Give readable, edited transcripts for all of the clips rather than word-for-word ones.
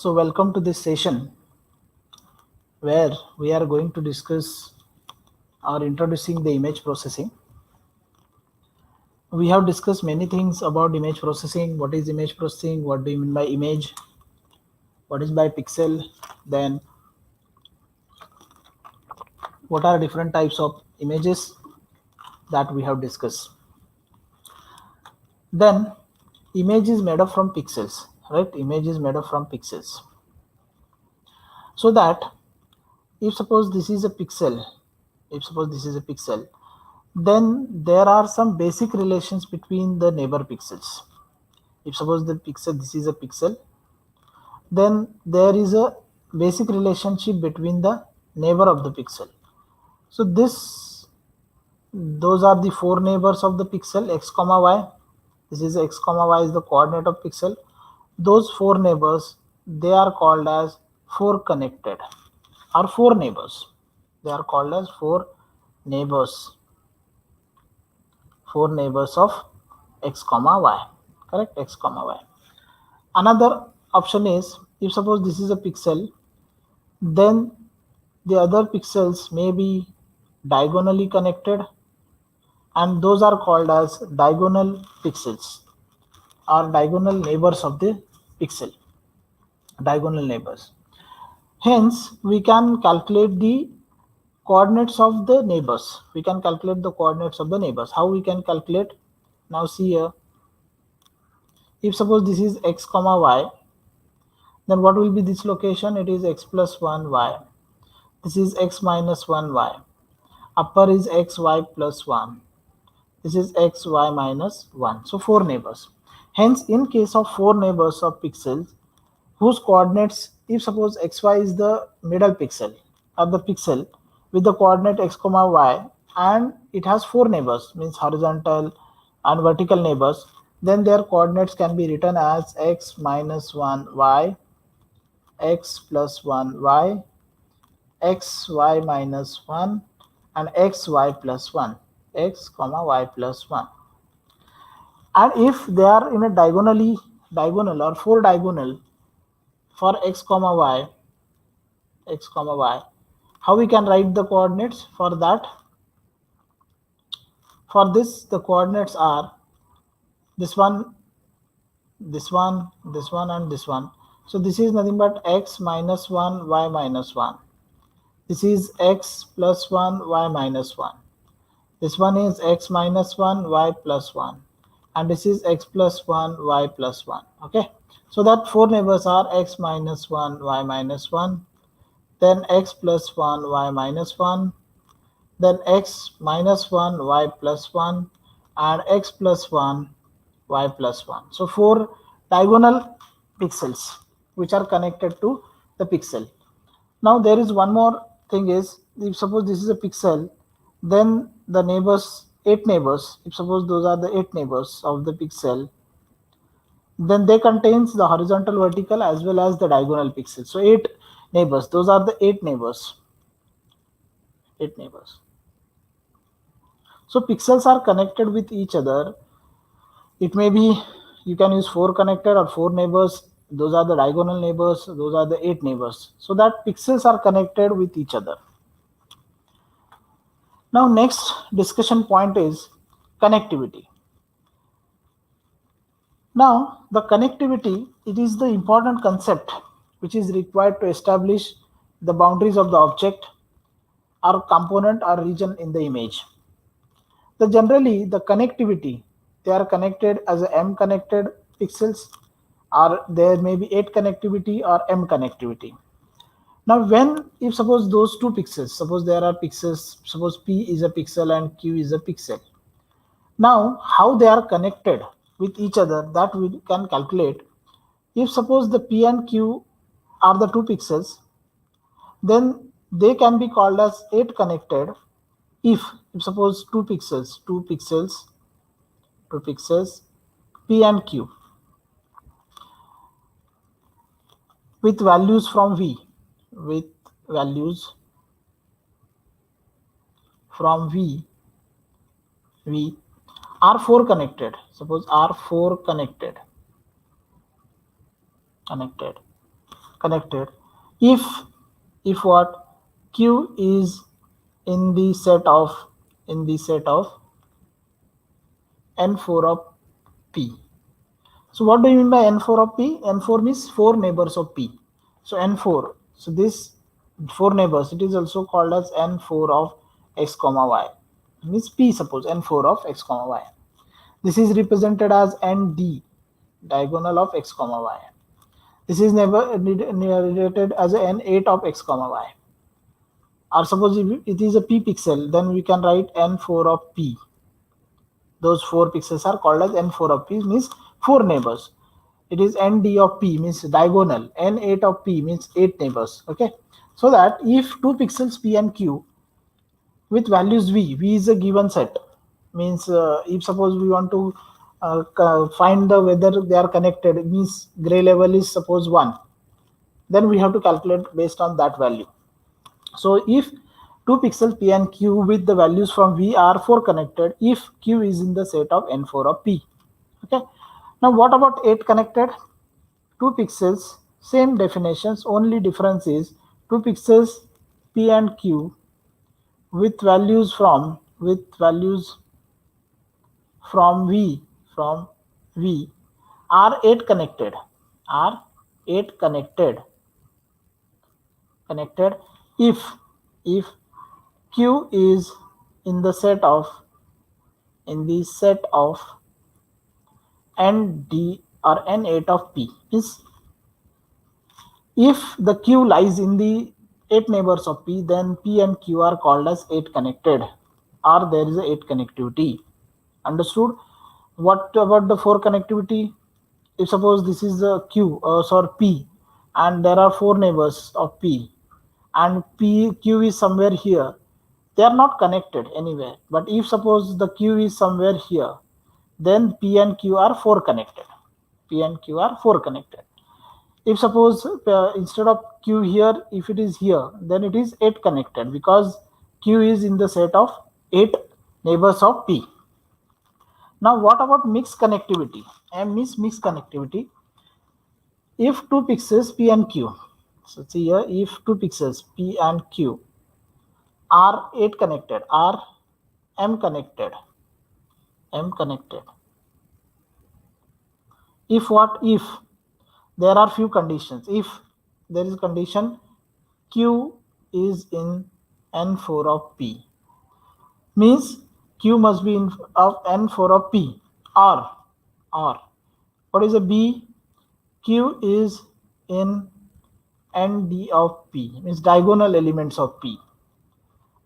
So welcome to this session where we are going to discuss or introducing the image processing. We have discussed many things about image processing. What is image processing? What do you mean by image? What is by pixel? Then what are different types of images that we have discussed? Then image is made up from pixels, right? Image is made up from pixels. So that if suppose this is a pixel, then there are some basic relations between the neighbor pixels. If suppose this is a pixel, then there is a basic relationship between the neighbor of the pixel. So those are the four neighbors of the pixel, x comma y. This is x comma y is the coordinate of pixel. Those four neighbors, they are called as four connected or four neighbors. They are called as four neighbors of x comma y, correct? X comma y. Another option is, if suppose this is a pixel, then the other pixels may be diagonally connected, and those are called as diagonal pixels or diagonal neighbors of the pixel, diagonal neighbors. Hence we can calculate the coordinates of the neighbors. How we can calculate? Now see here, if suppose this is x comma y, then what will be this location? It is x plus 1 y. This is x minus 1 y. Upper is x y plus 1. This is x y minus 1. So four neighbors. Hence in case of four neighbors of pixels whose coordinates, if suppose xy is the middle pixel or the pixel with the coordinate x comma y, and it has four neighbors, means horizontal and vertical neighbors, then their coordinates can be written as x minus 1 y, x plus 1 y, x y minus 1, and x y plus 1, x comma y plus 1. And if they are in a diagonal or four diagonal for x comma y, how we can write the coordinates for that? For this, the coordinates are this one, and this one. So this is nothing but x minus 1 y minus 1. This is x plus 1 y minus 1. This one is x minus 1 y plus 1, and this is x plus 1 y plus 1. Okay, so that four neighbors are x minus 1 y minus 1, then x plus 1 y minus 1, then x minus 1 y plus 1, and x plus 1 y plus 1. So four diagonal pixels which are connected to the pixel. Now there is one more thing is, if suppose this is a pixel, then the neighbors, eight neighbors, if suppose those are the eight neighbors of the pixel, then they contains the horizontal, vertical as well as the diagonal pixels. So eight neighbors, those are the eight neighbors. So pixels are connected with each other. It may be, you can use four connected or four neighbors. Those are the diagonal neighbors. Those are the eight neighbors. So that pixels are connected with each other. Now next discussion point is connectivity. Now the connectivity, it is the important concept which is required to establish the boundaries of the object or component or region in the image. So generally the connectivity, they are connected as a M connected pixels, or there may be 8 connectivity or M connectivity. Now if suppose those two pixels, suppose there are pixels, suppose P is a pixel and Q is a pixel. Now how they are connected with each other, that we can calculate. If suppose the P and Q are the two pixels, then they can be called as 8 connected if suppose two pixels, P and Q with values from V, are 4 connected. Suppose are 4 connected. connected if what Q is in the set of n4 of P. So what do you mean by n4 of P? N4 means 4 neighbors of P. So n4. So this 4 neighbors, it is also called as n4 of x comma y. Means P, suppose n4 of x comma y. This is represented as nd, diagonal of x comma y. This is never related as n8 of x comma y. Or suppose if it is a P pixel, then we can write n4 of P. Those 4 pixels are called as n4 of P, means 4 neighbors. It is nd of P means diagonal, n8 of P means 8 neighbors. Okay, so that if 2 pixels P and Q with values v is a given set, means if suppose we want to find the whether they are connected, means gray level is suppose 1, then we have to calculate based on that value. So if 2 pixels P and Q with the values from V are 4 connected, if Q is in the set of n4 of P. Okay. Now what about 8 connected? 2 pixels, same definitions, only difference is 2 pixels P and Q with values from V are 8 connected, if Q is in the set of nd or n8 of P. Is if the Q lies in the 8 neighbors of P, then P and Q are called as 8 connected, or there is a 8 connectivity. Understood? What about the 4 connectivity? If suppose this is the Q P, and there are 4 neighbors of P, and Q is somewhere here, they are not connected anywhere. But if suppose the Q is somewhere here, then P and Q are 4 connected. If suppose instead of Q here, if it is here, then it is 8 connected, because Q is in the set of 8 neighbors of P. Now what about mixed connectivity? M means mixed connectivity. If 2 pixels P and Q, so see here, if 2 pixels P and Q are 8 connected, are M connected. If there are few conditions, if there is condition Q is in n4 of P, means Q must be in of n4 of P, or what is a B? Q is in nd of P, means diagonal elements of P,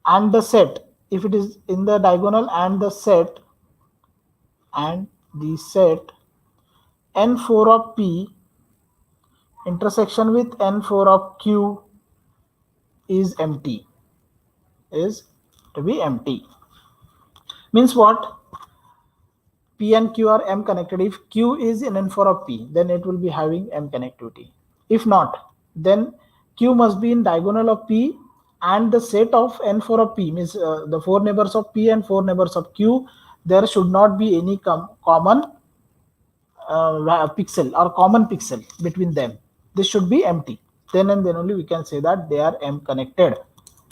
and the set, if it is in the diagonal and the set n4 of P intersection with n4 of Q is empty, means what? P and Q are M connected. If Q is in n4 of P, then it will be having M connectivity. If not, then Q must be in diagonal of P, and the set of n4 of P, means the 4 neighbors of P and 4 neighbors of Q, there should not be any common pixel or common pixel between them. This should be empty. Then and then only we can say that they are M connected.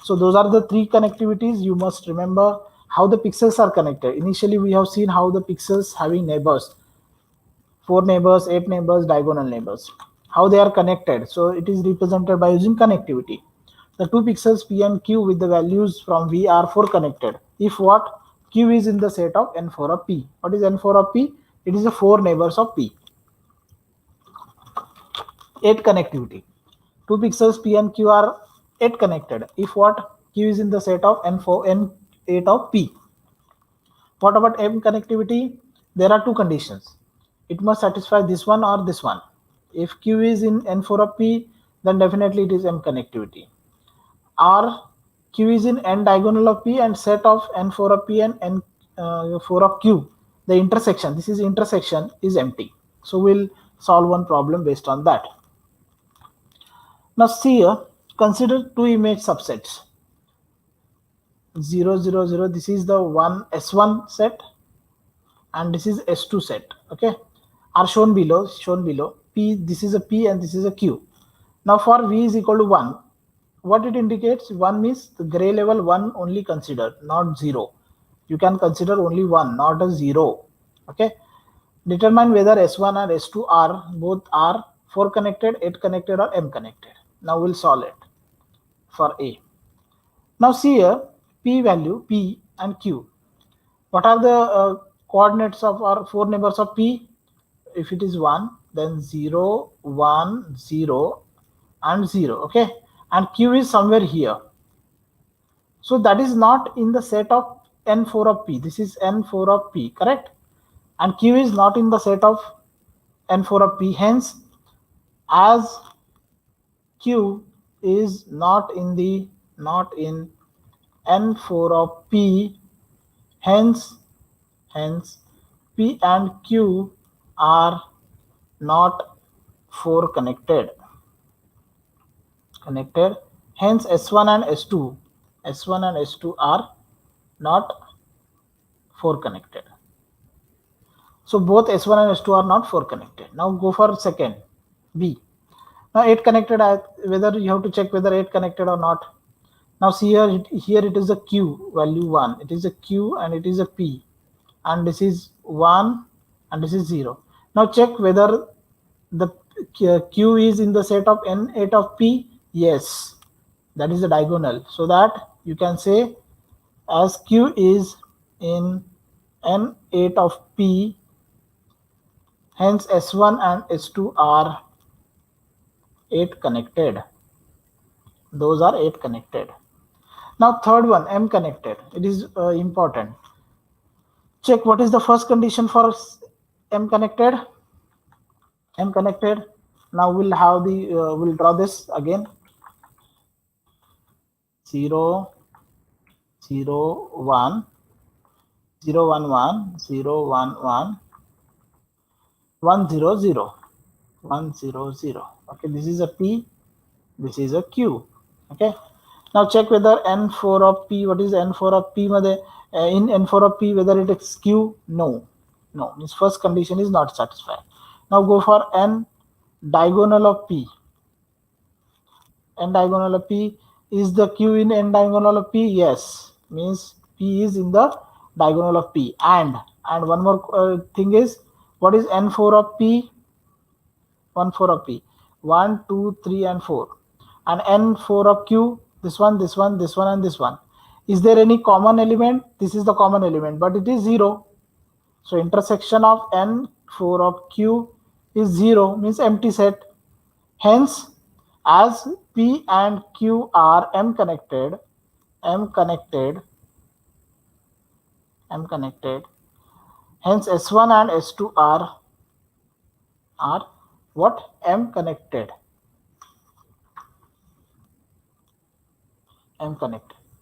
So those are the 3 connectivities. You must remember how the pixels are connected. Initially we have seen how the pixels having neighbors, 4 neighbors, 8 neighbors, diagonal neighbors, how they are connected. So it is represented by using connectivity. The 2 pixels P and Q with the values from V are 4 connected. If what? Q is in the set of n4 of P. What is n4 of P? It is the 4 neighbors of P. 8 connectivity. 2 pixels P and Q are 8 connected. If what? Q is in the set of n8 of P. What about M connectivity? There are 2 conditions. It must satisfy this one or this one. If Q is in n4 of P, then definitely it is M connectivity. Or Q is in n diagonal of P and set of n4 of P and n4 of Q. The intersection, this is intersection, is empty. So we'll solve one problem based on that. Now see here, consider 2 image subsets. 0, 0, 0, this is the S1 set, and this is S2 set. Okay, are shown below. P, this is a P and this is a Q. Now for V is equal to 1, what it indicates? 1 means the gray level 1 only considered, not 0. You can consider only 1, not a 0. Okay. Determine whether S1 and S2 are both are 4 connected, 8 connected or M connected. Now we'll solve it for A. Now see here, P value, P and Q. What are the coordinates of our 4 numbers of P? If it is 1, then 0, 1, 0 and 0. Okay. And Q is somewhere here. So that is not in the set of N4 of P. This is N4 of P, correct? And Q is not in the set of N4 of P. Hence, as Q is not in N4 of P, hence P and Q are not 4 connected. Hence S1 and S2 are not 4 connected. So both S1 and S2 are not 4 connected. Now go for second, B. Now 8 connected, whether you have to check whether 8 connected or not. Now see here it is a Q value 1. It is a Q and it is a P. And this is 1 and this is 0. Now check whether the Q is in the set of N8 of P. Yes, that is the diagonal. So that you can say as Q is in N8 of P, hence S1 and S2 are 8 connected. Those are 8 connected. Now third one, M connected. It is important. Check what is the first condition for M connected. M connected. Now we'll have the we'll draw this again. 0, 0, 1, 0, 1, 1, 0, 1, 1, 1, 0, 0, 1, 0, 0. Okay, this is a P, this is a Q. Okay. Now check whether N4 of P, what is N4 of P? In N4 of P, whether it is Q? No. No, means first condition is not satisfied. Now go for N diagonal of P. N diagonal of P, is the Q in N diagonal of P? Yes, means P is in the diagonal of P. And one more thing is, what is N4 of P? 1, 4 of P. 1, 2, 3 and 4. And N4 of Q, this one, this one, this one and this one. Is there any common element? This is the common element, but it is 0. So intersection of N4 of Q is 0, means empty set. Hence, as P and Q are M connected, hence S1 and S2 are what? M connected.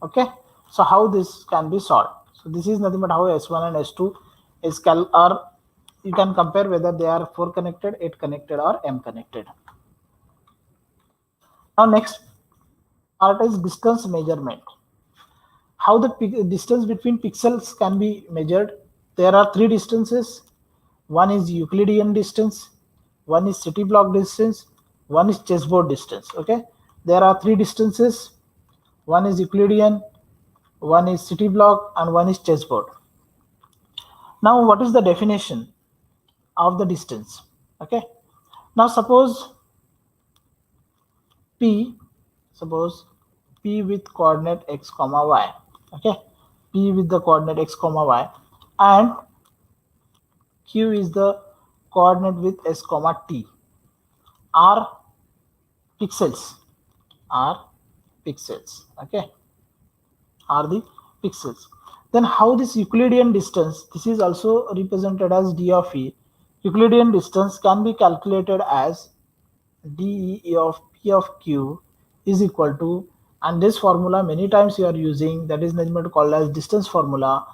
Okay. So how this can be solved? So this is nothing but how S1 and S2 is or you can compare whether they are 4 connected, 8 connected or M connected. Now next part is distance measurement. How the distance between pixels can be measured? There are 3 distances. One is Euclidean distance, one is city block distance, one is chessboard distance. Okay, there are 3 distances. One is Euclidean, one is city block and one is chessboard. Now what is the definition of the distance? Okay, now suppose P with coordinate x comma y. Okay, P with the coordinate x comma y and Q is the coordinate with s comma t are pixels. Okay, are the pixels. Then how this Euclidean distance, this is also represented as d of e. Euclidean distance can be calculated as d of p of q is equal to, and this formula many times you are using, that is nothing but called as distance formula.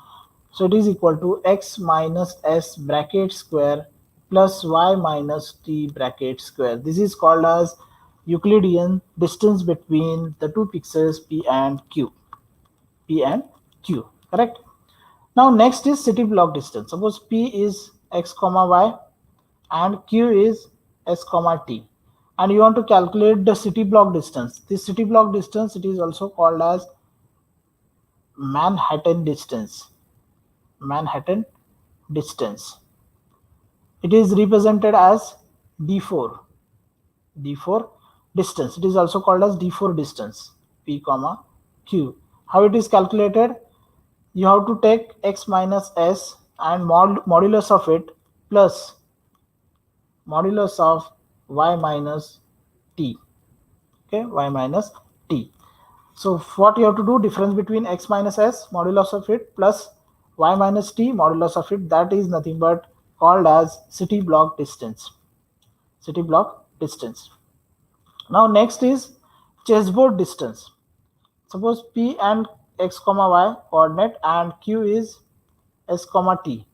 So it is equal to x minus s bracket square plus y minus t bracket square. This is called as Euclidean distance between the 2 pixels P and Q. Correct? Now next is city block distance. Suppose P is x comma y and Q is s comma t. and you want to calculate the city block distance. This city block distance, it is also called as Manhattan distance. Manhattan distance. It is represented as D4. D4 distance. It is also called as D4 distance. P comma Q. How it is calculated? You have to take x minus s and modulus of it plus modulus of y minus t. Okay, y minus t. So what you have to do, difference between x minus s modulus of it plus y minus t modulus of it, that is nothing but called as city block distance. City block distance. Now next is chessboard distance. Suppose P and x comma y coordinate and Q is s comma t.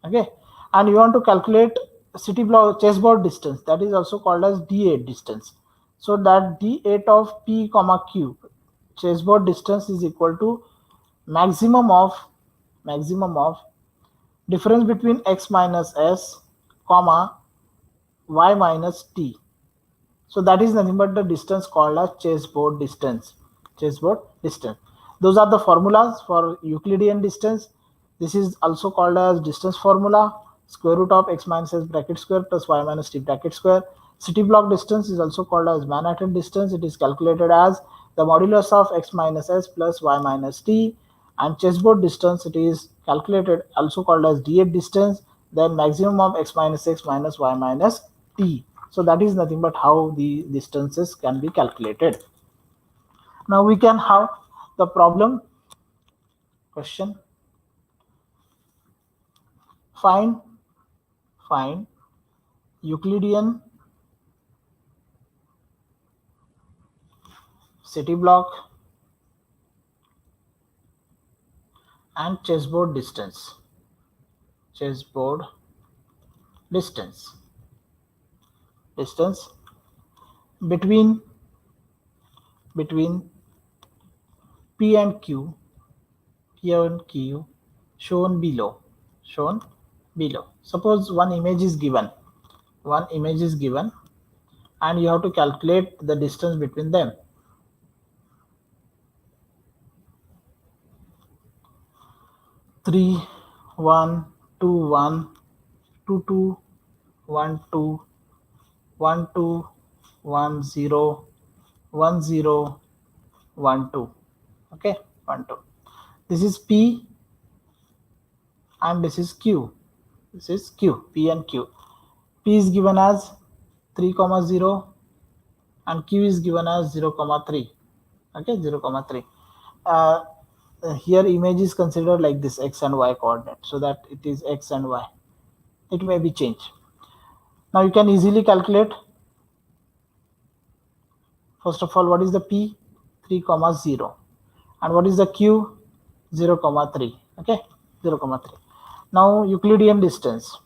Okay, and you want to calculate city block chessboard distance, that is also called as D8 distance. So that D8 of P comma Q chessboard distance is equal to maximum of difference between x minus s comma y minus t. So that is nothing but the distance called as chessboard distance. Chessboard distance. Those are the formulas for Euclidean distance. This is also called as distance formula. Square root of x minus s bracket square plus y minus t bracket square. City block distance is also called as Manhattan distance. It is calculated as the modulus of x minus s plus y minus t. And chessboard distance, it is calculated also called as D8 distance. Then maximum of x minus x minus y minus t. So that is nothing but how the distances can be calculated. Now we can have the problem question. Find Euclidean city block and chessboard distance. Chessboard distance between P and Q shown below. Suppose one image is given and you have to calculate the distance between them. Three, 1, 2, 1, 2, 2, 1, 2, 1, 2, 1, 0, 1, 0, 1, 2. Okay, 1, 2. This is P and this is Q. This is Q, P and Q. P is given as 3, 0 and Q is given as 0, 3. Okay, 0, 3. Here image is considered like this, x and y coordinate, so that it is x and y. It may be changed. Now you can easily calculate. First of all, what is the P? 3, 0. And what is the Q? 0, 3. Okay, 0, 3. Now Euclidean distance.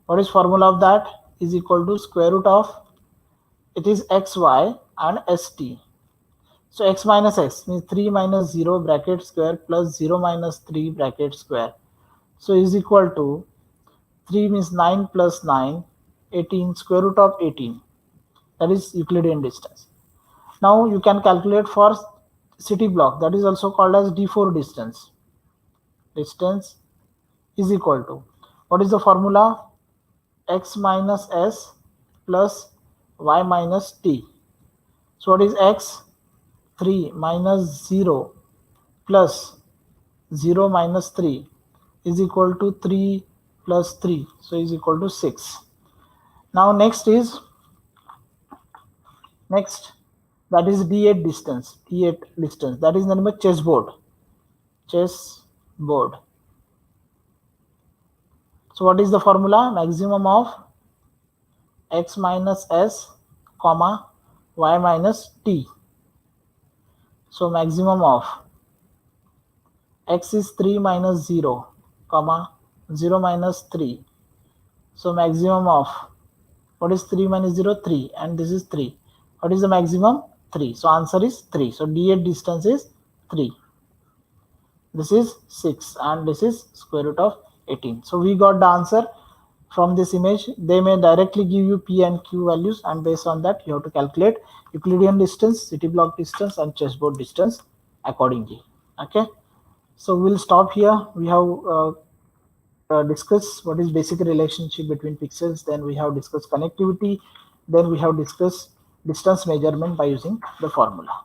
What is formula of that? Is equal to square root of, it is xy and st. So x minus x means 3 minus 0 bracket square plus 0 minus 3 bracket square. So is equal to 3 means 9 plus 9, 18, square root of 18. That is Euclidean distance. Now you can calculate for city block, that is also called as D4 distance. Distance is equal to, what is the formula? X minus s plus y minus t. So what is x? 3 minus 0 plus 0 minus 3 is equal to 3 plus 3, so is equal to 6. Now next, that is D8 distance. That is nothing but chessboard. So what is the formula? Maximum of x minus s comma y minus t. So maximum of x is 3 minus 0 comma 0 minus 3. So maximum of, what is 3 minus 0? 3, and this is 3. What is the maximum? 3. So answer is 3. So D8 distance is 3. This is 6 and this is square root of 18. So we got the answer. from this image, they may directly give you P and Q values, and based on that you have to calculate Euclidean distance, city block distance, and chessboard distance accordingly. Okay, so we'll stop here. We have discussed what is basic relationship between pixels, then we have discussed connectivity, then we have discussed distance measurement by using the formula.